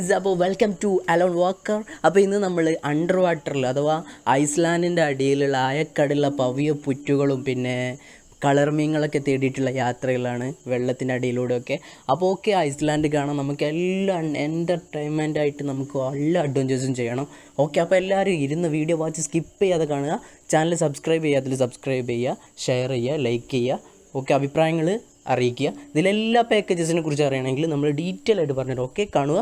Guys, അപ്പോൾ welcome to alone walker. അപ്പോൾ ഇന്ന് നമ്മൾ അണ്ടർ വാട്ടറിൽ അഥവാ ഐസ്ലാൻഡിൻ്റെ അടിയിലുള്ള ആയക്കടലുള്ള പവിയ പുറ്റുകളും പിന്നെ കളർ മീനുകളൊക്കെ തേടിയിട്ടുള്ള യാത്രകളാണ് വെള്ളത്തിൻ്റെ അടിയിലൂടെയൊക്കെ. അപ്പോൾ ഓക്കെ, ഐസ്ലാൻഡ് കാണാം, നമുക്ക് എല്ലാം എൻ്റർടൈൻമെൻറ്റായിട്ട് നമുക്ക് എല്ലാ അഡ്വഞ്ചേഴ്സും ചെയ്യണം. ഓക്കെ, അപ്പോൾ എല്ലാവരും ഇരുന്ന് വീഡിയോ വാച്ച് സ്കിപ്പ് ചെയ്യാതെ കാണുക. ചാനൽ സബ്സ്ക്രൈബ് ചെയ്യാത്തതിൽ സബ്സ്ക്രൈബ് ചെയ്യുക, ഷെയർ ചെയ്യുക, ലൈക്ക് ചെയ്യുക. ഓക്കെ, അഭിപ്രായങ്ങൾ അറിയിക്കുക. ഇതിലെല്ലാ പാക്കേജസിനെ കുറിച്ച് അറിയണമെങ്കിൽ നമ്മൾ ഡീറ്റെയിൽ ആയിട്ട് പറഞ്ഞിട്ട് ഓക്കെ കാണുക.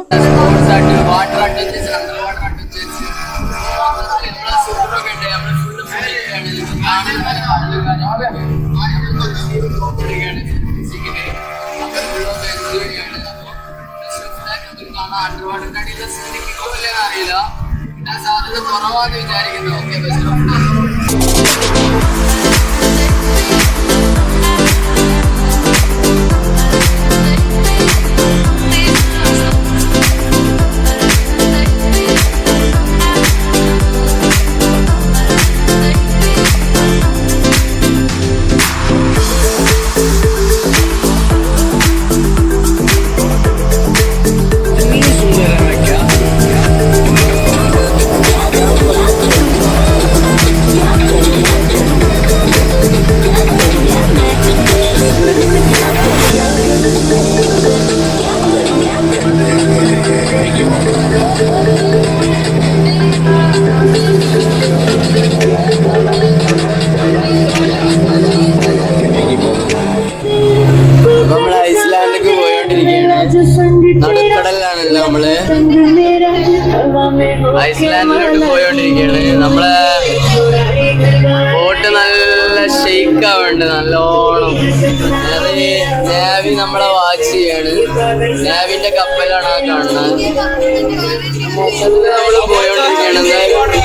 അറിയില്ല, സാധ്യത കുറവാന്ന് വിചാരിക്കുന്നു. നടുക്കടലിലാണല്ലോ നമ്മള്, ഐസ്ലാൻഡിലോട്ട് പോയോണ്ടിരിക്കുകയാണ്. നമ്മളെ ബോട്ട് നല്ല ഷെയ്ക്ക് ആവുന്നുണ്ട് നല്ലോണം. നേവി നമ്മളെ വാച്ച് ചെയ്യാണ്, നേവിന്റെ കപ്പലാണ് ആ കാണുന്നത്. നമ്മള് പോയോണ്ടിരിക്കുകയാണ്.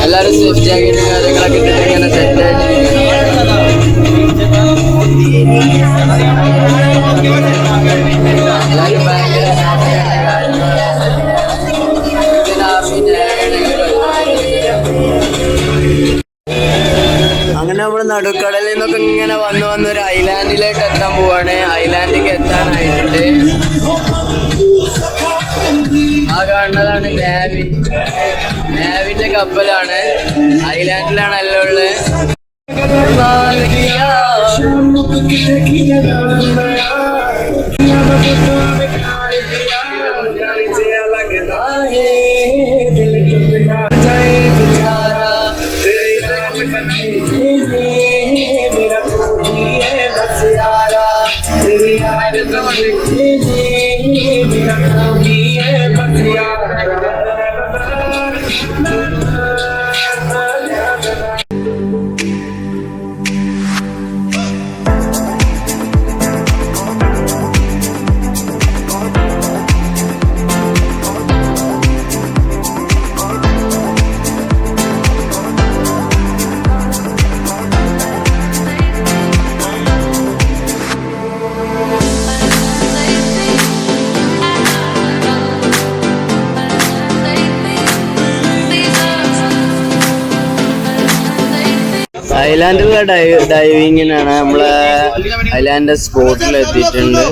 എല്ലാരും സേഫ് ജാക്കറ്റ് കാര്യങ്ങളൊക്കെ ഇട്ടിട്ട് ഇങ്ങനെ സെറ്റ് ആയിട്ടിരിക്കുകയാണ്. എല്ലാരും ഭയങ്കര അങ്ങനെ നമ്മൾ നടുക്കടലിൽ നിന്നൊക്കെ ഇങ്ങനെ വന്ന് ഒരു ഐലാൻഡിലേക്ക് എത്താൻ പോവാണ്. ഐലാൻഡിലേക്ക് എത്താനായിട്ടുണ്ട്. ആ കാണുന്നതാണ് നേവിന്റെ കപ്പലാണ്. ഐലാൻഡിലാണ് എല്ലാം ഉള്ളത്. ഐലാൻഡിലെ ഡൈവിങ്ങിനാണ്. നമ്മളെ ഐലാൻഡ് സ്പോട്ടിൽ എത്തിയിട്ടുണ്ട്.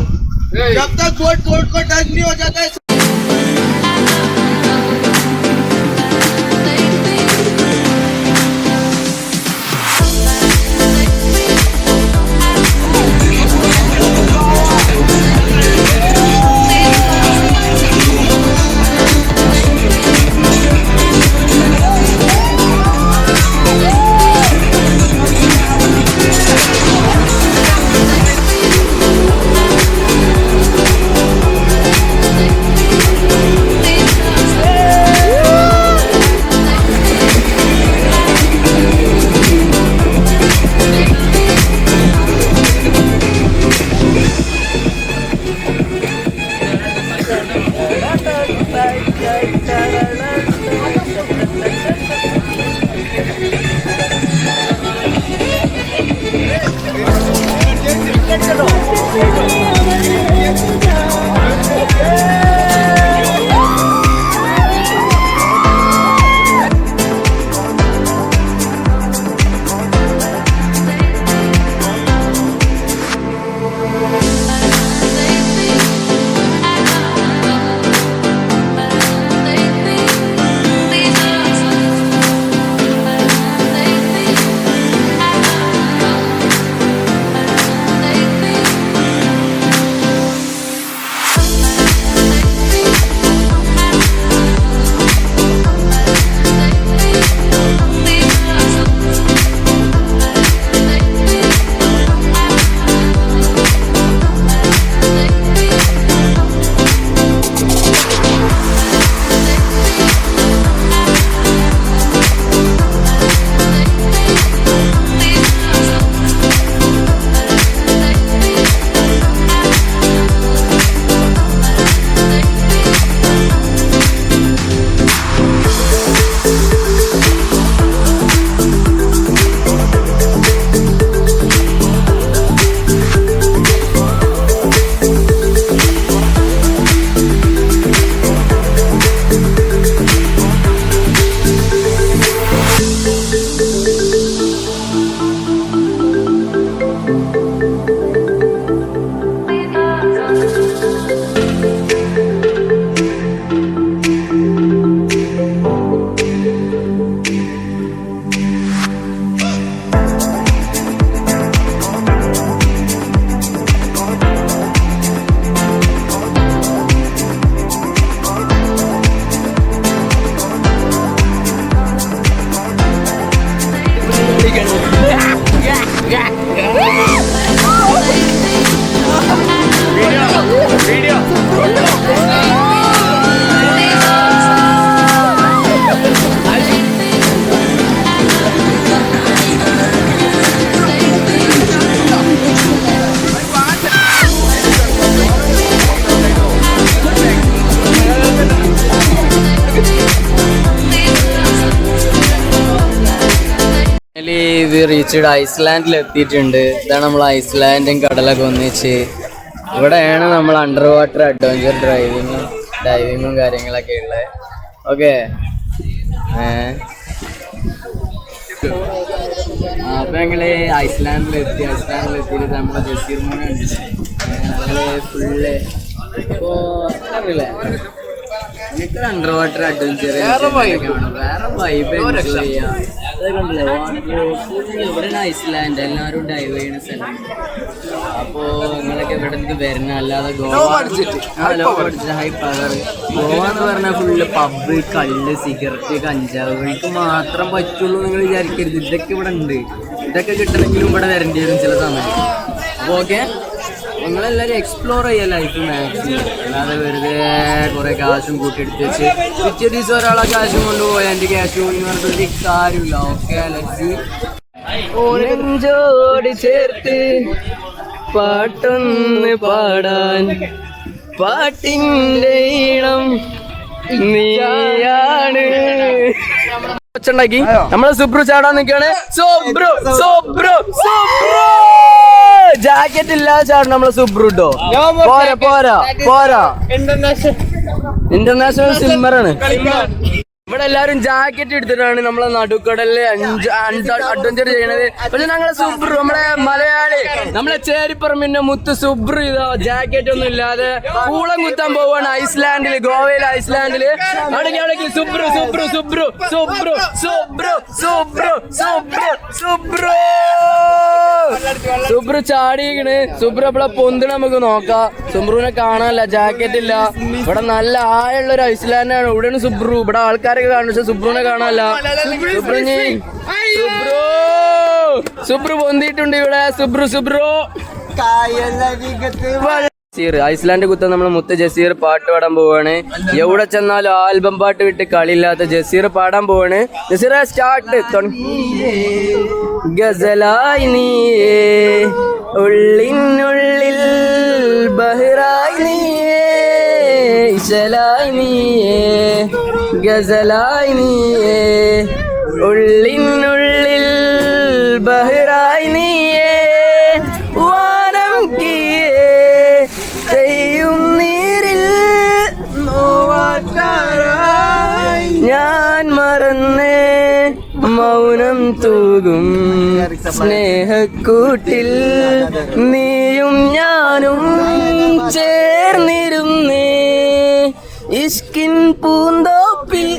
വി റീച്ച്ഡ് ഐസ്ലാൻഡിൽ എത്തിയിട്ടുണ്ട്. ഇതാണ് നമ്മൾ ഐസ്ലാൻഡും കടലൊക്കെ ഒന്നിച്ച്. ഇവിടെയാണ് നമ്മൾ അണ്ടർ വാട്ടർ അഡ്വഞ്ചർ ഡൈവിങ്ങും കാര്യങ്ങളൊക്കെ ഉള്ളത്. ഓക്കെ, അപ്പൊ ഞങ്ങള് ഐസ്ലാൻഡിലെത്തിയിട്ട് നമ്മളെ ജസീർ മോനെ ഫുള്ള് ഇപ്പോ അറിയില്ലേ, എനിക്ക് അണ്ടർ വാട്ടർ അഡ്വഞ്ചർ വേറെ വൈബ് എൻജോയ് ചെയ്യാം. ഇവിടെ ഐസ്ലാൻഡ് എല്ലാവരും ഡൈവ് ചെയ്യുന്ന സ്ഥലം. അപ്പോ നിങ്ങളൊക്കെ ഇവിടെ നിന്ന് വരുന്ന, അല്ലാതെ ഗോവ ഹൈ പവർ ഗോവ എന്ന് പറഞ്ഞാൽ ഫുള്ള് പബ്ബ്, കള്ള്, സിഗരറ്റ്, കഞ്ചാവുകൾക്ക് മാത്രം പറ്റുള്ളൂ നിങ്ങൾ വിചാരിക്കരുത്. ഇതൊക്കെ ഇവിടെ ഉണ്ട്. ഇതൊക്കെ കിട്ടണമെങ്കിലും ഇവിടെ വരേണ്ടി വരും ചില സമയം. അപ്പോൾ ഓക്കെ, നിങ്ങളെല്ലാവരും എക്സ്പ്ലോർ ചെയ്യുക ലൈഫ് മാക്സിമം. അല്ലാതെ വെറുതെ കുറെ കാശും കൂട്ടിയെടുത്ത് വെച്ച് പിറ്റേ ദിവസം ഒരാളെ കാശും കൊണ്ടുപോയി എൻ്റെ ക്യാഷ് പോയി എന്ന് പറഞ്ഞിട്ടൊരു കാര്യമില്ല. ഓക്കെ, നെഞ്ചോട് ചേർത്ത് പാട്ടൊന്ന് പാടാൻ പാട്ടിൻ്റെ ഈണം നീയാണ്. ണ്ടാക്കി നമ്മളെ സുബ്രു ചാടാൻ നിൽക്കാണ്. ജാക്കറ്റ് ഇല്ലാതെ ചാടണം നമ്മളെ സുബ്രു ട്ടോ. പോരാ ഇന്റർനാഷണൽ സ്വിമ്മറാണ്. ഇവിടെ എല്ലാരും ജാക്കറ്റ് എടുത്തിട്ടാണ് നമ്മളെ നടുക്കടലില് അഡ്വഞ്ചർ ചെയ്യണത്. പക്ഷെ ഞങ്ങളെ സുബ്രു, നമ്മളെ മലയാളി, നമ്മളെ ചേരിപ്പറമ്പിന്റെ മുത്ത് സുബ്രു ഇതാ ജാക്കറ്റ് ഒന്നും ഇല്ലാതെ പൂളം കുത്താൻ പോവാണ് ഐസ്ലാൻഡില്, ഗോവയിലെ ഐസ്ലാൻഡില്. അടക്കി സുബ്രു സുബ്രു സുബ്രു സുബ്രു സുബ്രു സുബ്രു സുബ്രു സുബ്രു സുബ്രു ചാടിക്കണ്. സുബ്രു നമ്മളെ പൊന്ത് നമുക്ക് നോക്കാം. സുബ്രുവിനെ കാണാനല്ല, ജാക്കറ്റ് ഇല്ല. ഇവിടെ നല്ല ആയുള്ള ഒരു ഐസ്ലാൻഡാണ്. ഇവിടെയാണ് സുബ്രു. ഇവിടെ ആൾക്കാരൊക്കെ കാണും, പക്ഷെ സുബ്രുവിനെ കാണാനല്ല. സുബ്രു പൊന്തിയിട്ടുണ്ട് ഇവിടെ. സുബ്രു ഐസ്ലാൻഡ് കുത്ത നമ്മള് മുത്ത് ജസീർ പാട്ട് പാടാൻ പോവാണ്. എവിടെ ചെന്നാലും ആൽബം പാട്ട് വിട്ട് കളിയില്ലാത്ത ജസീർ പാടാൻ പോവാണ്. ജസീർ സ്റ്റാർട്ട്. ഗസലായി നീയേ ഉള്ളിനുള്ളിൽ ബഹ്റായി നീയേ ഇശലായി നീയേ ഗസലായി നീയേ ഉള്ളിനുള്ളിൽ ബഹ്റായി നീയേ വാനം കീയേ ചെയ്യും നീരിൽ നോവാറ്റാറായി ഞാൻ മറന്നേ മൗനം തൂകും സ്നേഹക്കൂട്ടിൽ നീയും ഞാനും ചേർന്നിരുന്നേ ഇഷ്കിൻ പൂന്തോപ്പിൽ.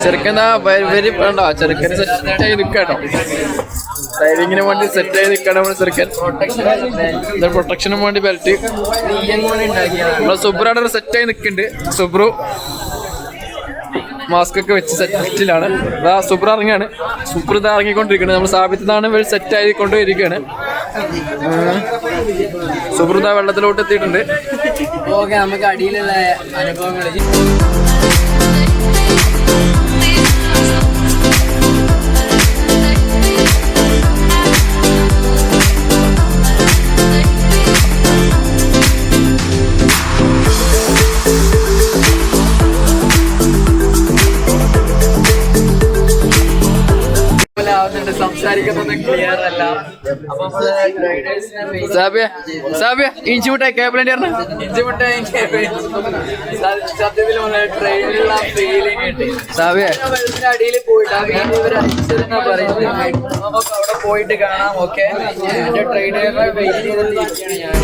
ചെറുക്കനാ വേണ്ട, ചെറുക്കന് സെറ്റായി നിൽക്കട്ടോ. ഡൈവിങ്ങിന് വേണ്ടി സെറ്റായി നിൽക്കണം നമ്മൾ ചെറുക്കൻ. പ്രൊട്ടക്ഷനും വേണ്ടി ബെൽറ്റ്. നമ്മളെ സുബ്രു സെറ്റായി നിൽക്കുന്നുണ്ട്. സുബ്രു മാസ്ക് ഒക്കെ വെച്ച് സെറ്റിലാണ്. സുബ്രു ഇറങ്ങിയാണ്. സുബ്രു ഇതാ ഇറങ്ങിക്കൊണ്ടിരിക്കുന്നത്. നമ്മൾ സ്ഥാപിച്ചതാണ് സെറ്റ് ആയിക്കൊണ്ടിരിക്കുകയാണ്. സുബ്രു ഇതാ വെള്ളത്തിലോട്ട് എത്തിയിട്ടുണ്ട്. ഓക്കെ, നമുക്ക് അടിയിലുള്ള അനുഭവങ്ങൾ സംസാരിക്കുന്നത് ക്ലിയർ അല്ല. അപ്പൊ ഇഞ്ചിമുട്ടായി കേബിളിന്റെ ഇഞ്ചിമുട്ടായി സത്യത്തിൽ ട്രെയിനിലുള്ള ഫീലിംഗ് കിട്ടി. വെള്ളത്തിന്റെ അടിയിൽ പോയിട്ട് ആ വീഡിയോ ഇവർ അയച്ചതെന്നാ പറയുന്നത്. നമുക്ക് അവിടെ പോയിട്ട് കാണാം. ഓക്കെ, എന്റെ ട്രെയിനിനെ വെയിറ്റ് ചെയ്തിരിക്കുകയാണ് ഞാൻ.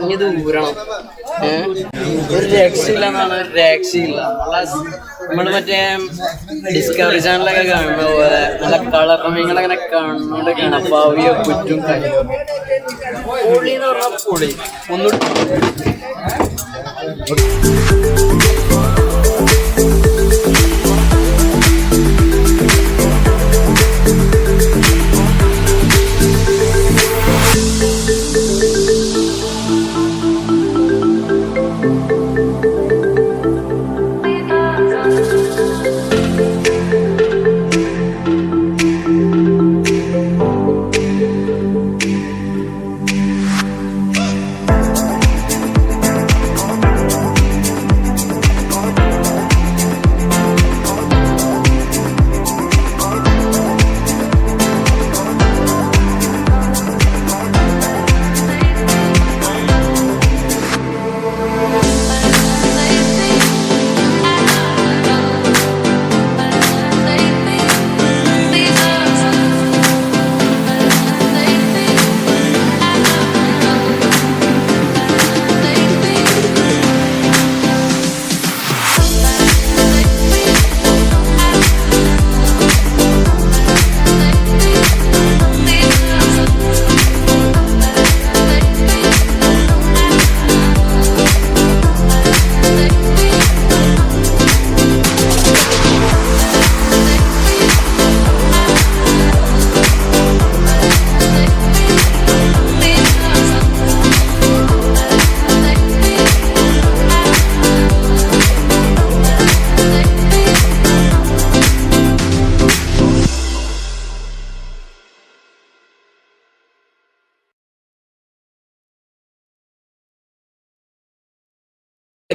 ഇനി ഇത് ഊരണം. ഒരു രക്ഷയില്ല എന്നാണ്, ഒരു രക്ഷയില്ല. നമ്മള് മറ്റേ ഡിസ്കവറി ചാനലൊക്കെ കാണുന്ന പോലെ നല്ല കളർ മീനുകളങ്ങനെ കണ്ണോണ്ടൊക്കെയാണ്. പവിയോ പുറ്റും കല്ലും പൊളി എന്ന് പറഞ്ഞാൽ പൊളി. ഒന്നുകൂടി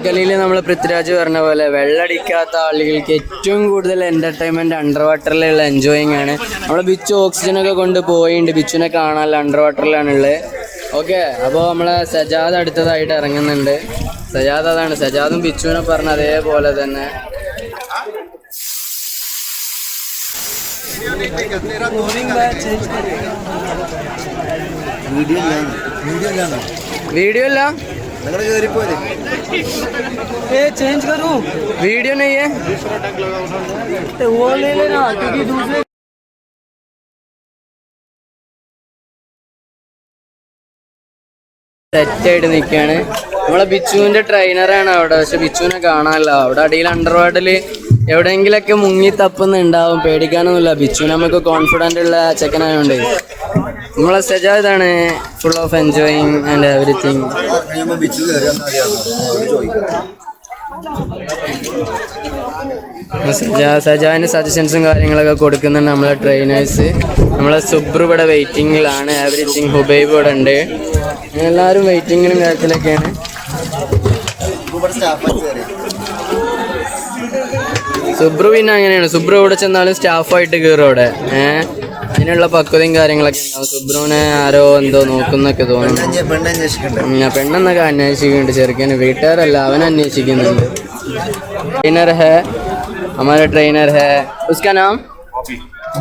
കളിയിൽ നമ്മൾ പൃഥ്വിരാജ് പറഞ്ഞ പോലെ വെള്ളടിക്കാത്ത ആളുകൾക്ക് ഏറ്റവും കൂടുതൽ എന്റർടൈൻമെന്റ് അണ്ടർ വാട്ടറിലുള്ള എൻജോയിങ് ആണ്. നമ്മളെ ബിച്ചു ഓക്സിജനൊക്കെ കൊണ്ട് പോയിട്ടുണ്ട്, ബിച്ചുവിനെ കാണാനല്ല, അണ്ടർ വാട്ടറിലാണുള്ളത്. ഓക്കെ, അപ്പോൾ നമ്മളെ സജാദ് അടുത്തതായിട്ട് ഇറങ്ങുന്നുണ്ട്. സജാദ് അതാണ്, സജാദും ബിച്ചുവിനെ പറഞ്ഞ അതേപോലെ തന്നെ. വീഡിയോ അല്ല चेंज करूं वीडियो नहीं है वो ले लेना क्योंकि दूसरे സെറ്റായിട്ട് നിൽക്കുകയാണ്. നമ്മളെ ബിച്ചുവിന്റെ ട്രെയിനറാണ് അവിടെ, പക്ഷെ ബിച്ചുവിനെ കാണാനല്ല. അവിടെ അടിയിൽ അണ്ടർ വാട്ടറിൽ എവിടെയെങ്കിലൊക്കെ മുങ്ങി തപ്പുന്നുണ്ടാവും, പേടിക്കാനൊന്നുമില്ല. ബിച്ചു നമുക്ക് കോൺഫിഡൻ്റ് ഉള്ള ചെക്കനായോണ്ട്. നമ്മളെ സജാദാണ് full of enjoying and everything. സജാദിന് സജഷൻസും കാര്യങ്ങളൊക്കെ കൊടുക്കുന്നുണ്ട് നമ്മളെ ട്രെയിനേഴ്സ്. നമ്മളെ സുബ്രു ഇവിടെ വെയിറ്റിങ്ങിലാണ്, എവറിത്തിങ്. ഹുബൈബ് ഇവിടെ ഉണ്ട്, എല്ലാവരും വെയിറ്റിങ്ങിലും കാര്യത്തിലൊക്കെയാണ്. സുബ്രു പിന്നെ അങ്ങനെയാണ്, സുബ്രു ഇവിടെ ചെന്നാലും സ്റ്റാഫായിട്ട് കയറും അവിടെ. അതിനുള്ള പക്വതയും കാര്യങ്ങളൊക്കെ ഉണ്ടാവും. സുബ്രുവിനെ ആരോ എന്തോ നോക്കുന്നൊക്കെ തോന്നുന്നു. പെണ്ണെന്നൊക്കെ അന്വേഷിക്കുന്നുണ്ട് ചെറുക്കന്, വീട്ടുകാരല്ല, അവൻ അന്വേഷിക്കുന്നുണ്ട്. ट्रेनर है, हमारा ट्रेनर है, उसका नाम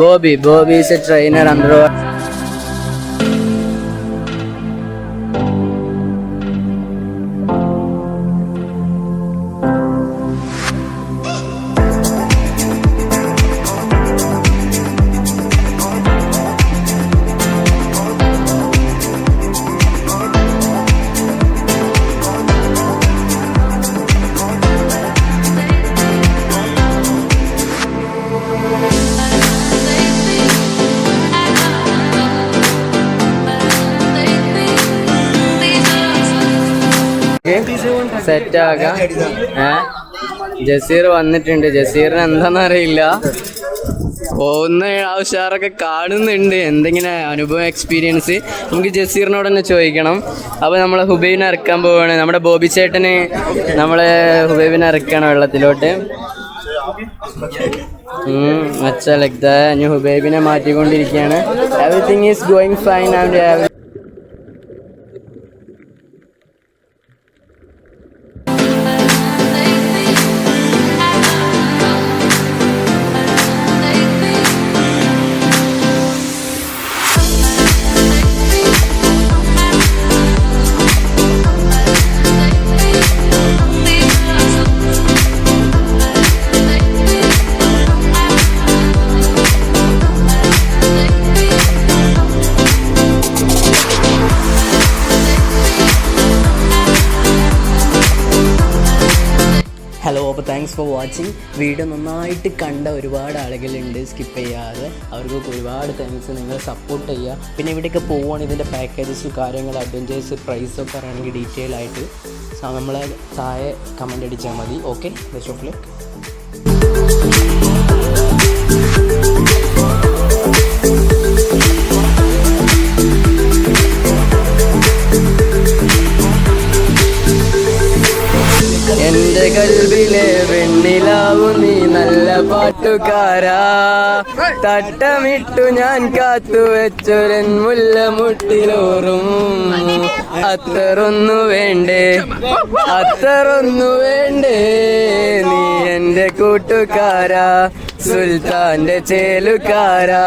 बॉबी. बॉबी से ट्रेनर अंदर. സെറ്റാകാം. ജസീർ വന്നിട്ടുണ്ട്. ജസീറിന് എന്താണെന്നറിയില്ല, പോകുന്ന ആവശ്യമാരൊക്കെ കാണുന്നുണ്ട്. എന്തെങ്കിലും അനുഭവം എക്സ്പീരിയൻസ് നമുക്ക് ജസീറിനോട് തന്നെ ചോദിക്കണം. അപ്പോൾ നമ്മളെ ഹുബൈബിനെ ഇറക്കാൻ പോവുകയാണ്. നമ്മുടെ ബോബി ചേട്ടന് നമ്മളെ ഹുബൈബിനെ ഇറക്കുകയാണ് വെള്ളത്തിലോട്ട്. അച്ഛാ ലഗ്ദ ഞാൻ ഹുബൈബിനെ മാറ്റിക്കൊണ്ടിരിക്കുകയാണ്. Everything is going fine and അപ്പോൾ താങ്ക്സ് ഫോർ വാച്ചിങ്. വീഡിയോ നന്നായിട്ട് കണ്ട ഒരുപാട് ആളുകളുണ്ട്, സ്കിപ്പ് ചെയ്യാതെ. അവർക്കൊക്കെ ഒരുപാട് താങ്ക്സ്. നിങ്ങൾ സപ്പോർട്ട് ചെയ്യുക. പിന്നെ ഇവിടെയൊക്കെ പോവുകയാണെങ്കിൽ ഇതിൻ്റെ പാക്കേജസ്, കാര്യങ്ങൾ, അഡ്വഞ്ചേഴ്സ്, പ്രൈസൊക്കെ അറിയണമെങ്കിൽ ഡീറ്റെയിൽ ആയിട്ട് നമ്മളെ താഴെ കമൻ്റ് അടിച്ചാൽ മതി. Okay, best of luck. എന്റെ കൽവിലെ വെണ്ണിലാവു നീ നല്ല പാട്ടുകാരാ, തട്ടമിട്ടു ഞാൻ കാത്തുവെച്ചൊരൻ മുല്ലമുട്ടിലോറും. അത്തറൊന്നു വേണ്ടേ, അത്തറൊന്നു വേണ്ടേ, നീ എന്റെ കൂട്ടുകാരാ, സുൽത്താന്റെ ചേലുകാരാ.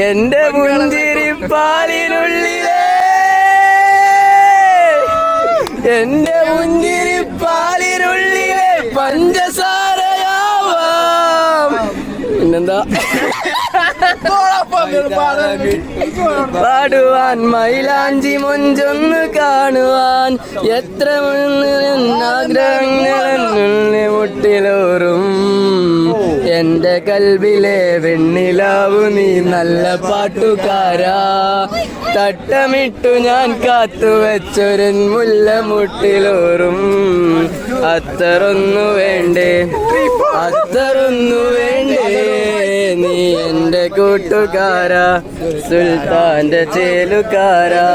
എന്റെ മുന്തിരിപ്പാലിനുള്ളിലെ, എന്റെ മുന്തിരിപ്പാലിനുള്ളിലെ പഞ്ചസാരയാവാം. പിന്നെന്താ പാടുവാൻ, മൈലാഞ്ചി മൊഞ്ചൊന്ന് കാണുവാൻ, എത്ര ആഗ്രഹങ്ങളെ മുട്ടിലോറും. എന്റെ കൽവിലെ വെണ്ണിലാവു നീ നല്ല പാട്ടുകാരാ, തട്ടമിട്ടു ഞാൻ കാത്തുവെച്ചൊരു മുല്ലമുട്ടിലോറും. അത്തറൊന്നു വേണ്ടേ, അത്തറൊന്നു വേണ്ടേ, നീ എന്റെ കൂട്ടുകാരാ, സുൽത്താന്റെ ചേലുകാരാ.